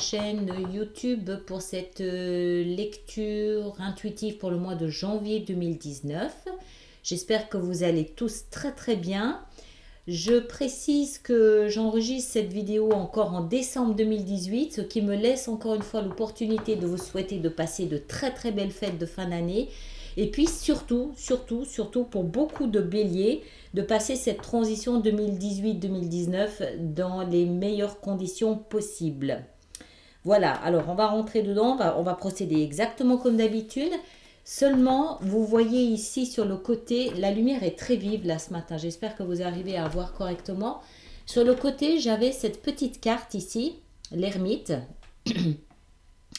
chaîne YouTube pour cette lecture intuitive pour le mois de janvier 2019. J'espère que vous allez tous très très bien. Je précise que j'enregistre cette vidéo encore en décembre 2018, ce qui me laisse encore une fois l'opportunité de vous souhaiter de passer de très très belles fêtes de fin d'année. Et puis surtout pour beaucoup de béliers, de passer cette transition 2018-2019 dans les meilleures conditions possibles. Voilà, alors on va rentrer dedans, on va procéder exactement comme d'habitude. Seulement, vous voyez ici sur le côté, la lumière est très vive là ce matin. J'espère que vous arrivez à voir correctement. Sur le côté, j'avais cette petite carte ici, l'ermite.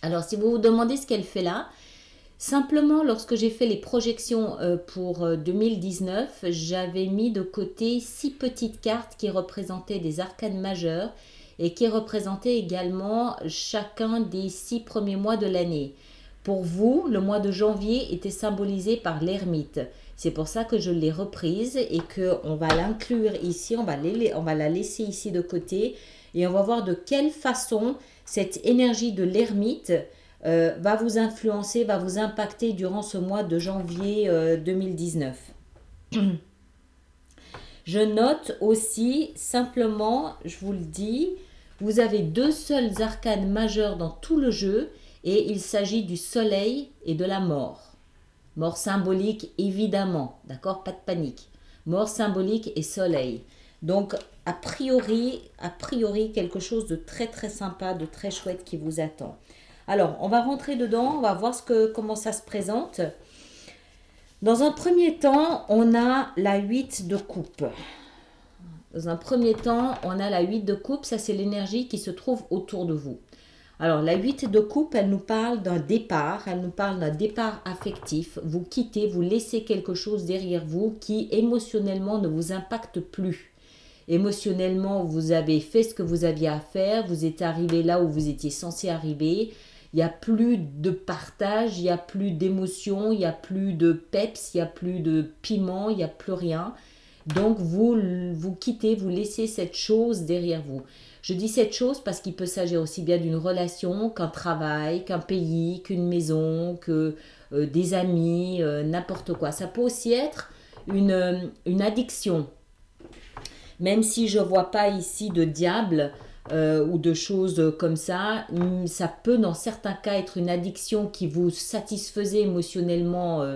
Alors, si vous vous demandez ce qu'elle fait là, simplement, lorsque j'ai fait les projections pour 2019, j'avais mis de côté 6 petites cartes qui représentaient des arcanes majeures et qui représentaient également chacun des 6 premiers mois de l'année. Pour vous, le mois de janvier était symbolisé par l'ermite. C'est pour ça que je l'ai reprise et qu'on va l'inclure ici, on va la laisser ici de côté et on va voir de quelle façon cette énergie de l'ermite va vous influencer, va vous impacter durant ce mois de janvier 2019. Je note aussi, simplement, je vous le dis, vous avez 2 seuls arcanes majeurs dans tout le jeu et il s'agit du soleil et de la mort. Mort symbolique, évidemment, d'accord? Pas de panique. Mort symbolique et soleil. Donc, a priori, quelque chose de très très sympa, de très chouette qui vous attend. Alors, on va rentrer dedans, on va voir comment ça se présente. Dans un premier temps, on a la 8 de coupe. Dans un premier temps, on a la 8 de coupe, ça c'est l'énergie qui se trouve autour de vous. Alors, la 8 de coupe, elle nous parle d'un départ, affectif. Vous quittez, vous laissez quelque chose derrière vous qui émotionnellement ne vous impacte plus. Émotionnellement, vous avez fait ce que vous aviez à faire, vous êtes arrivé là où vous étiez censé arriver. Il n'y a plus de partage, il n'y a plus d'émotion, il n'y a plus de peps, il n'y a plus de piment, il n'y a plus rien. Donc, vous quittez, vous laissez cette chose derrière vous. Je dis cette chose parce qu'il peut s'agir aussi bien d'une relation qu'un travail, qu'un pays, qu'une maison, que des amis, n'importe quoi. Ça peut aussi être une addiction. Même si je ne vois pas ici de diable ou de choses comme ça peut dans certains cas être une addiction qui vous satisfaisait émotionnellement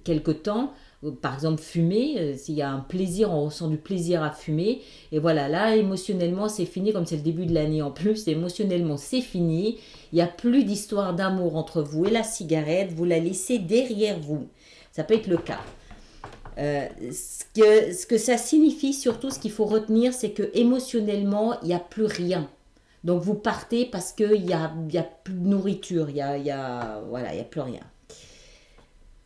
quelque temps. Par exemple, fumer, s'il y a un plaisir, on ressent du plaisir à fumer. Et voilà, là, émotionnellement, c'est fini, comme c'est le début de l'année en plus, émotionnellement, c'est fini. Il n'y a plus d'histoire d'amour entre vous et la cigarette, vous la laissez derrière vous. Ça peut être le cas. Ce que ça signifie, surtout, ce qu'il faut retenir, c'est que émotionnellement, il n'y a plus rien. Donc, vous partez parce qu'il y a plus de nourriture, voilà, il n'y a plus rien.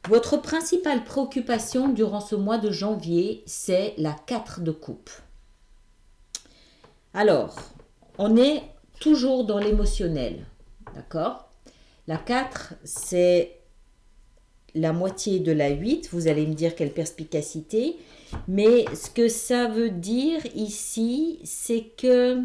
Votre principale préoccupation durant ce mois de janvier, c'est la 4 de coupe. Alors, on est toujours dans l'émotionnel, d'accord? La 4, c'est la moitié de la 8. Vous allez me dire quelle perspicacité. Mais ce que ça veut dire ici, c'est que...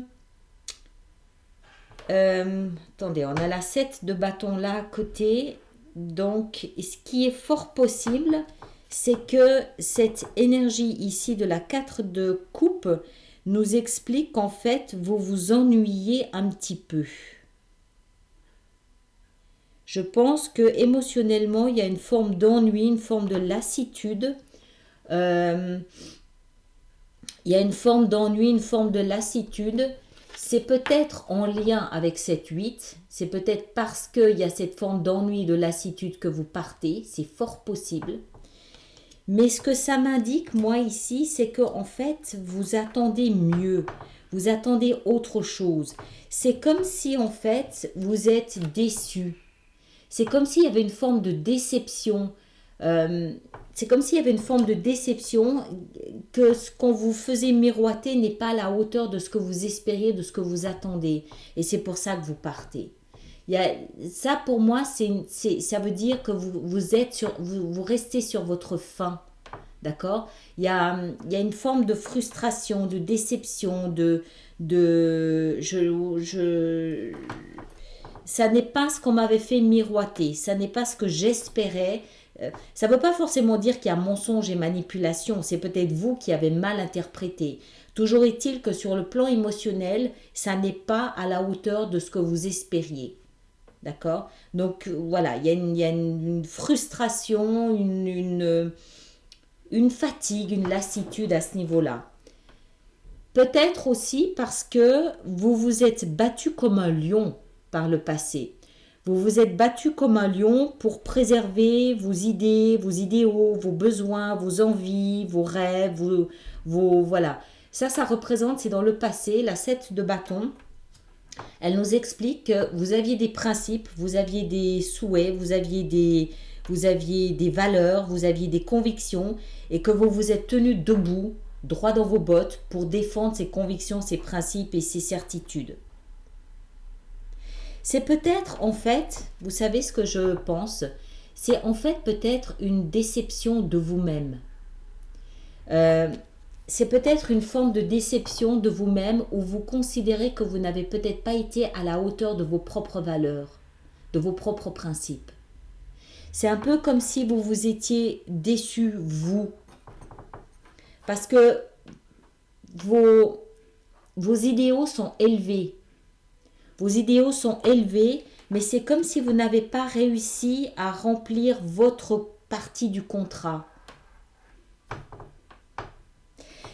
attendez, on a la 7 de bâton là à côté. Donc, ce qui est fort possible, c'est que cette énergie ici de la 4 de coupe nous explique qu'en fait, vous vous ennuyez un petit peu. Je pense que émotionnellement, il y a une forme d'ennui, une forme de lassitude. Il y a une forme d'ennui, une forme de lassitude. C'est peut-être en lien avec cette 8, c'est peut-être parce qu'il y a cette forme d'ennui, de lassitude que vous partez, c'est fort possible. Mais ce que ça m'indique, moi ici, c'est qu'en fait, vous attendez mieux, vous attendez autre chose. C'est comme si en fait, vous êtes déçu. C'est comme s'il y avait une forme de déception. C'est comme s'il y avait une forme de déception que ce qu'on vous faisait miroiter n'est pas à la hauteur de ce que vous espériez, de ce que vous attendez. Et c'est pour ça que vous partez. Ça, pour moi, ça veut dire que vous restez sur votre faim. D'accord? Il y a une forme de frustration, de déception, ça n'est pas ce qu'on m'avait fait miroiter, ça n'est pas ce que j'espérais. Ça ne veut pas forcément dire qu'il y a mensonge et manipulation, c'est peut-être vous qui avez mal interprété. Toujours est-il que sur le plan émotionnel, ça n'est pas à la hauteur de ce que vous espériez. D'accord? Donc voilà, il y a une frustration, une fatigue, une lassitude à ce niveau-là. Peut-être aussi parce que vous vous êtes battu comme un lion par le passé. Vous vous êtes battu comme un lion pour préserver vos idées, vos idéaux, vos besoins, vos envies, vos rêves, voilà. Ça représente, c'est dans le passé, la 7 de bâton. Elle nous explique que vous aviez des principes, vous aviez des souhaits, vous aviez des valeurs, vous aviez des convictions et que vous vous êtes tenu debout, droit dans vos bottes pour défendre ces convictions, ces principes et ces certitudes. C'est peut-être en fait, vous savez ce que je pense, c'est en fait peut-être une déception de vous-même. C'est peut-être une forme de déception de vous-même où vous considérez que vous n'avez peut-être pas été à la hauteur de vos propres valeurs, de vos propres principes. C'est un peu comme si vous vous étiez déçu, vous. Parce que vos idéaux sont élevés. Vos idéaux sont élevés, mais c'est comme si vous n'avez pas réussi à remplir votre partie du contrat.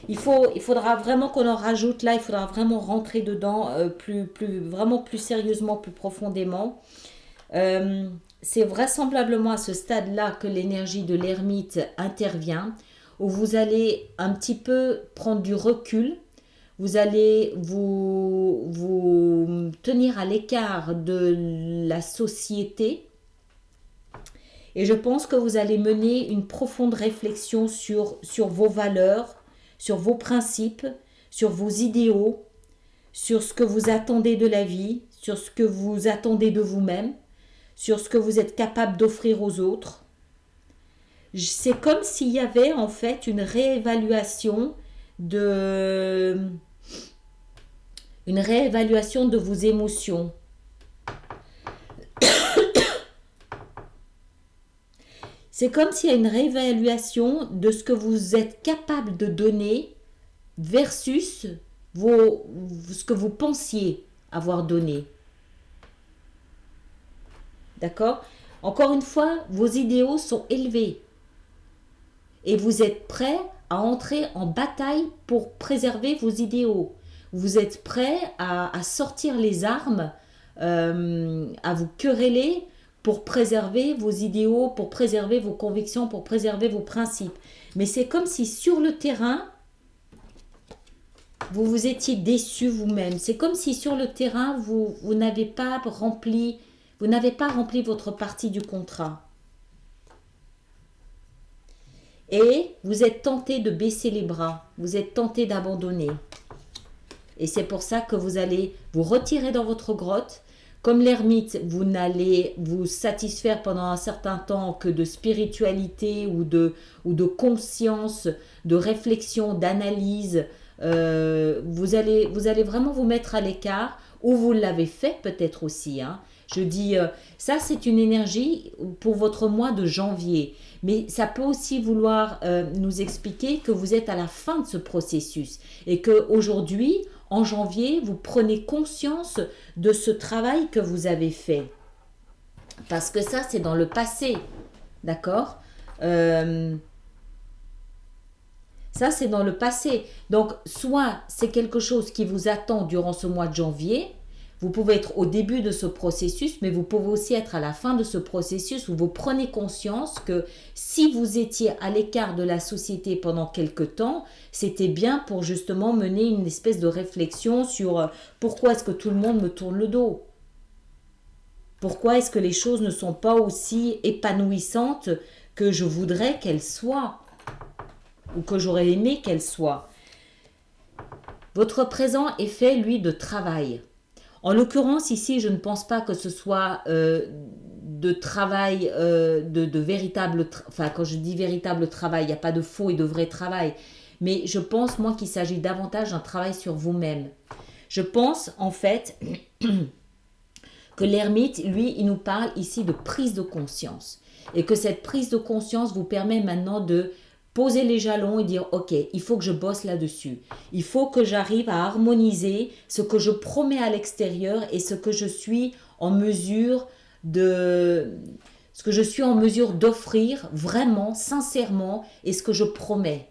Il faudra vraiment qu'on en rajoute là, il faudra vraiment rentrer dedans vraiment plus sérieusement, plus profondément. C'est vraisemblablement à ce stade-là que l'énergie de l'ermite intervient, où vous allez un petit peu prendre du recul, vous allez vous tenir à l'écart de la société et je pense que vous allez mener une profonde réflexion sur vos valeurs, sur vos principes, sur vos idéaux, sur ce que vous attendez de la vie, sur ce que vous attendez de vous-même, sur ce que vous êtes capable d'offrir aux autres. C'est comme s'il y avait en fait une réévaluation de vos émotions. C'est comme s'il y a une réévaluation de ce que vous êtes capable de donner versus ce que vous pensiez avoir donné. D'accord? Encore une fois, vos idéaux sont élevés. Et vous êtes prêt à entrer en bataille pour préserver vos idéaux. Vous êtes prêt à sortir les armes, à vous quereller pour préserver vos idéaux, pour préserver vos convictions, pour préserver vos principes. Mais c'est comme si sur le terrain, vous vous étiez déçu vous-même. C'est comme si sur le terrain, vous n'avez pas rempli votre partie du contrat. Et vous êtes tenté de baisser les bras, vous êtes tenté d'abandonner. Et c'est pour ça que vous allez vous retirer dans votre grotte. Comme l'ermite, vous n'allez vous satisfaire pendant un certain temps que de spiritualité ou de conscience, de réflexion, d'analyse. Vous allez vraiment vous mettre à l'écart, ou vous l'avez fait peut-être aussi. Je dis, ça c'est une énergie pour votre mois de janvier. Mais ça peut aussi vouloir nous expliquer que vous êtes à la fin de ce processus et qu'aujourd'hui, en janvier, vous prenez conscience de ce travail que vous avez fait. Parce que ça, c'est dans le passé. D'accord ? Ça, c'est dans le passé. Donc, soit c'est quelque chose qui vous attend durant ce mois de janvier. Vous pouvez être au début de ce processus, mais vous pouvez aussi être à la fin de ce processus où vous prenez conscience que si vous étiez à l'écart de la société pendant quelque temps, c'était bien pour justement mener une espèce de réflexion sur pourquoi est-ce que tout le monde me tourne le dos ? Pourquoi est-ce que les choses ne sont pas aussi épanouissantes que je voudrais qu'elles soient ou que j'aurais aimé qu'elles soient ? Votre présent est fait, lui, de travail. En l'occurrence, ici, je ne pense pas que ce soit de travail, de véritable... Enfin, quand je dis véritable travail, il n'y a pas de faux et de vrai travail. Mais je pense, moi, qu'il s'agit davantage d'un travail sur vous-même. Je pense en fait que l'ermite, lui, il nous parle ici de prise de conscience. Et que cette prise de conscience vous permet maintenant de poser les jalons et dire, ok, il faut que je bosse là-dessus. Il faut que j'arrive à harmoniser ce que je promets à l'extérieur et ce que je suis en mesure d'offrir vraiment, sincèrement, et ce que je promets.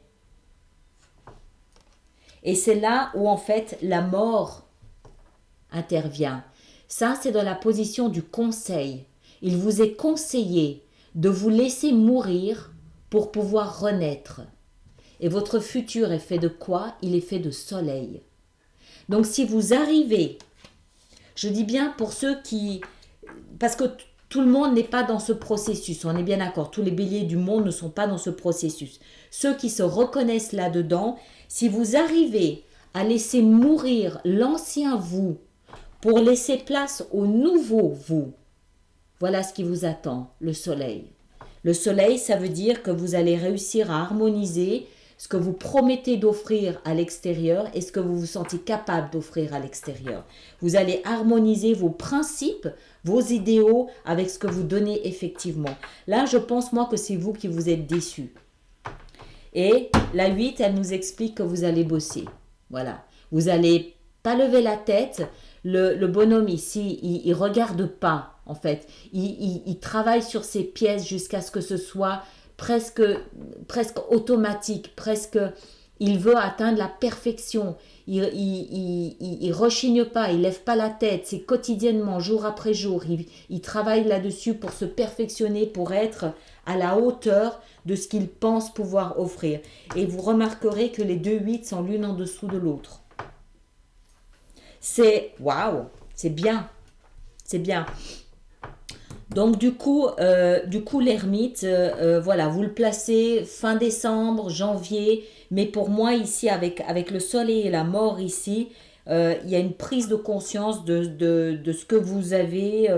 Et c'est là où en fait la mort intervient. Ça, c'est dans la position du conseil. Il vous est conseillé de vous laisser mourir pour pouvoir renaître. Et votre futur est fait de quoi? Il est fait de soleil. Donc si vous arrivez, je dis bien pour ceux qui... Parce que tout le monde n'est pas dans ce processus, on est bien d'accord. Tous les béliers du monde ne sont pas dans ce processus. Ceux qui se reconnaissent là-dedans, si vous arrivez à laisser mourir l'ancien vous pour laisser place au nouveau vous, voilà ce qui vous attend, le soleil. Le soleil, ça veut dire que vous allez réussir à harmoniser ce que vous promettez d'offrir à l'extérieur et ce que vous vous sentez capable d'offrir à l'extérieur. Vous allez harmoniser vos principes, vos idéaux avec ce que vous donnez effectivement. Là, je pense moi que c'est vous qui vous êtes déçus. Et la 8, elle nous explique que vous allez bosser. Voilà. Vous n'allez pas lever la tête. Le bonhomme ici, il ne regarde pas, en fait. Il travaille sur ses pièces jusqu'à ce que ce soit presque automatique, il veut atteindre la perfection. Il rechigne pas, il lève pas la tête. C'est quotidiennement, jour après jour. Il travaille là-dessus pour se perfectionner, pour être à la hauteur de ce qu'il pense pouvoir offrir. Et vous remarquerez que les 2-8 sont l'une en dessous de l'autre. C'est waouh, c'est bien, c'est bien. Donc du coup l'ermite, voilà, vous le placez fin décembre, janvier, mais pour moi ici avec le soleil et la mort ici, il y a une prise de conscience de ce que vous avez,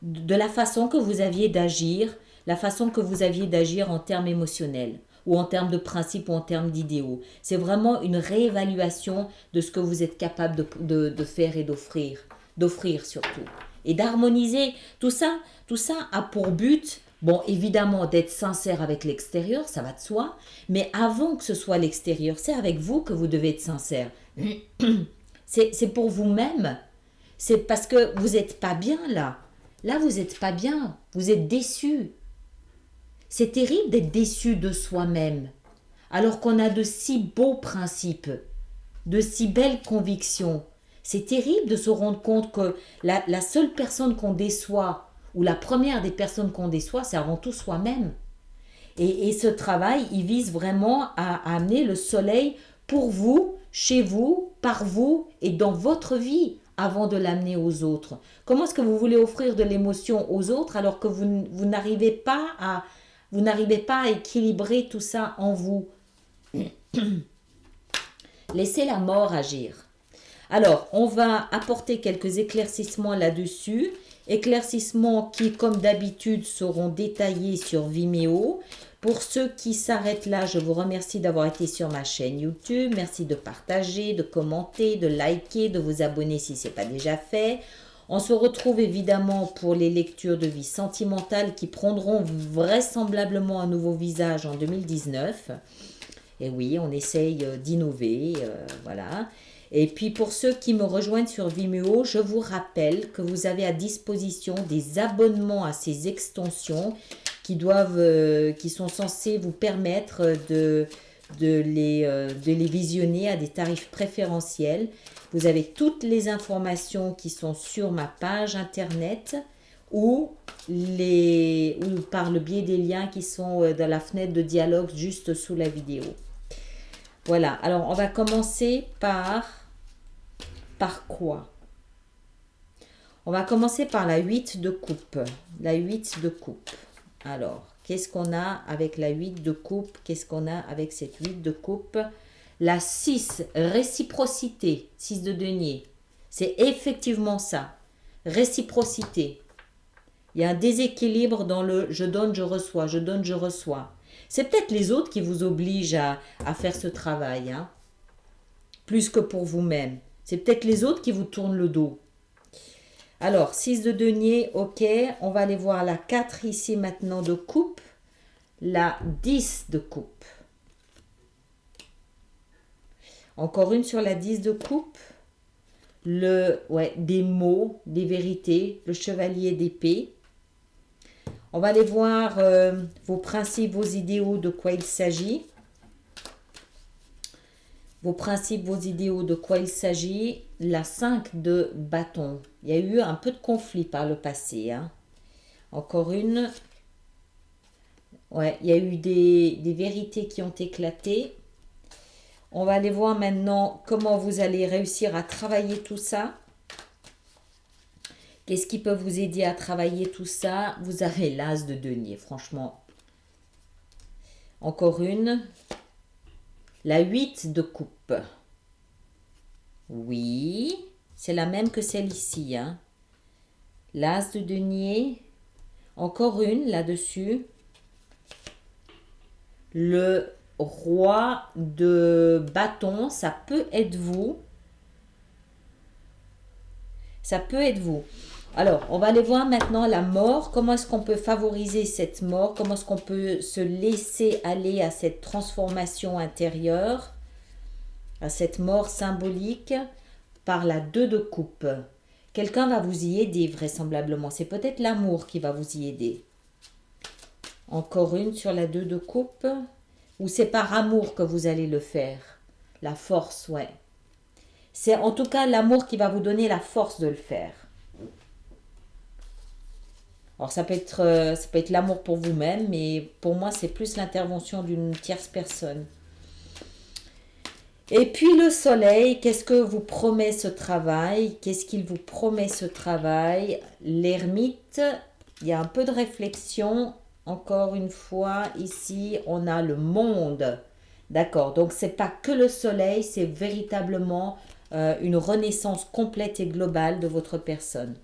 de la façon que vous aviez d'agir, la façon que vous aviez d'agir en termes émotionnels ou en termes de principes ou en termes d'idéaux. C'est vraiment une réévaluation de ce que vous êtes capable de faire et d'offrir surtout. Et d'harmoniser tout ça a pour but, bon, évidemment, d'être sincère avec l'extérieur, ça va de soi, mais avant que ce soit l'extérieur, c'est avec vous que vous devez être sincère. C'est pour vous-même. C'est parce que vous n'êtes pas bien là. Là, vous n'êtes pas bien. Vous êtes déçu. C'est terrible d'être déçu de soi-même, alors qu'on a de si beaux principes, de si belles convictions. C'est terrible de se rendre compte que la seule personne qu'on déçoit, ou la première des personnes qu'on déçoit, c'est avant tout soi-même. Et ce travail, il vise vraiment à amener le soleil pour vous, chez vous, par vous et dans votre vie, avant de l'amener aux autres. Comment est-ce que vous voulez offrir de l'émotion aux autres alors que vous n'arrivez pas à équilibrer tout ça en vous? Laissez la mort agir. Alors, on va apporter quelques éclaircissements là-dessus. Éclaircissements qui, comme d'habitude, seront détaillés sur Vimeo. Pour ceux qui s'arrêtent là, je vous remercie d'avoir été sur ma chaîne YouTube. Merci de partager, de commenter, de liker, de vous abonner si ce n'est pas déjà fait. On se retrouve évidemment pour les lectures de vie sentimentale qui prendront vraisemblablement un nouveau visage en 2019. Et oui, on essaye d'innover, voilà. Et puis pour ceux qui me rejoignent sur Vimeo, je vous rappelle que vous avez à disposition des abonnements à ces extensions qui sont censés vous permettre de les visionner à des tarifs préférentiels. Vous avez toutes les informations qui sont sur ma page internet ou par le biais des liens qui sont dans la fenêtre de dialogue juste sous la vidéo. Voilà, alors on va commencer par quoi? On va commencer par la 8 de coupe. La 8 de coupe. Alors, qu'est-ce qu'on a avec la 8 de coupe? Qu'est-ce qu'on a avec cette 8 de coupe? La 6, réciprocité, 6 de denier. C'est effectivement ça, réciprocité. Il y a un déséquilibre dans le je donne, je reçois, je donne, je reçois. C'est peut-être les autres qui vous obligent à faire ce travail, hein, plus que pour vous-même. C'est peut-être les autres qui vous tournent le dos. Alors, 6 de denier, ok. On va aller voir la 4 ici maintenant de coupe. La 10 de coupe. Encore une sur la 10 de coupe. Des mots, des vérités. Le chevalier d'épée. On va aller voir vos principes, vos idéaux, de quoi il s'agit. Vos principes, vos idéaux, de quoi il s'agit. La 5 de bâton. Il y a eu un peu de conflit par le passé. Hein. Encore une. Ouais, il y a eu des vérités qui ont éclaté. On va aller voir maintenant comment vous allez réussir à travailler tout ça. Qu'est-ce qui peut vous aider à travailler tout ça? Vous avez l'as de denier, franchement. Encore une. La 8 de coupe. Oui, c'est la même que celle ici. Hein. L'as de denier. Encore une là-dessus. Le roi de bâton, ça peut être vous. Ça peut être vous. Alors, on va aller voir maintenant la mort. Comment est-ce qu'on peut favoriser cette mort? Comment est-ce qu'on peut se laisser aller à cette transformation intérieure, à cette mort symbolique par la 2 de coupe? Quelqu'un va vous y aider vraisemblablement. C'est peut-être l'amour qui va vous y aider. Encore une sur la 2 de coupe. Ou c'est par amour que vous allez le faire. La force, ouais. C'est en tout cas l'amour qui va vous donner la force de le faire. Alors ça peut être l'amour pour vous-même, mais pour moi c'est plus l'intervention d'une tierce personne. Et puis le soleil, qu'est-ce que vous promet ce travail? Qu'est-ce qu'il vous promet ce travail? L'ermite, il y a un peu de réflexion. Encore une fois, ici on a le monde. D'accord, donc c'est pas que le soleil, c'est véritablement une renaissance complète et globale de votre personne.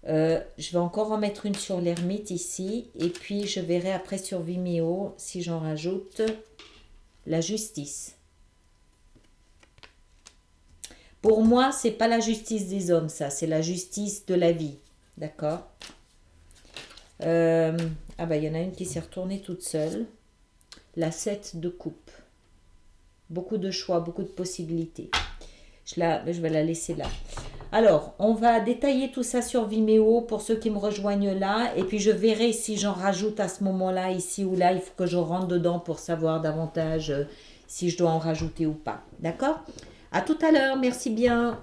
Je vais encore en mettre une sur l'ermite ici. Et puis je verrai après sur Vimeo si j'en rajoute la justice. Pour moi, c'est pas la justice des hommes, ça. C'est la justice de la vie. D'accord? Ah bah il y en a une qui s'est retournée toute seule. La 7 de coupe. Beaucoup de choix, beaucoup de possibilités. Je vais la laisser là. Alors, on va détailler tout ça sur Vimeo pour ceux qui me rejoignent là. Et puis, je verrai si j'en rajoute à ce moment-là, ici ou là. Il faut que je rentre dedans pour savoir davantage si je dois en rajouter ou pas. D'accord? À tout à l'heure. Merci bien.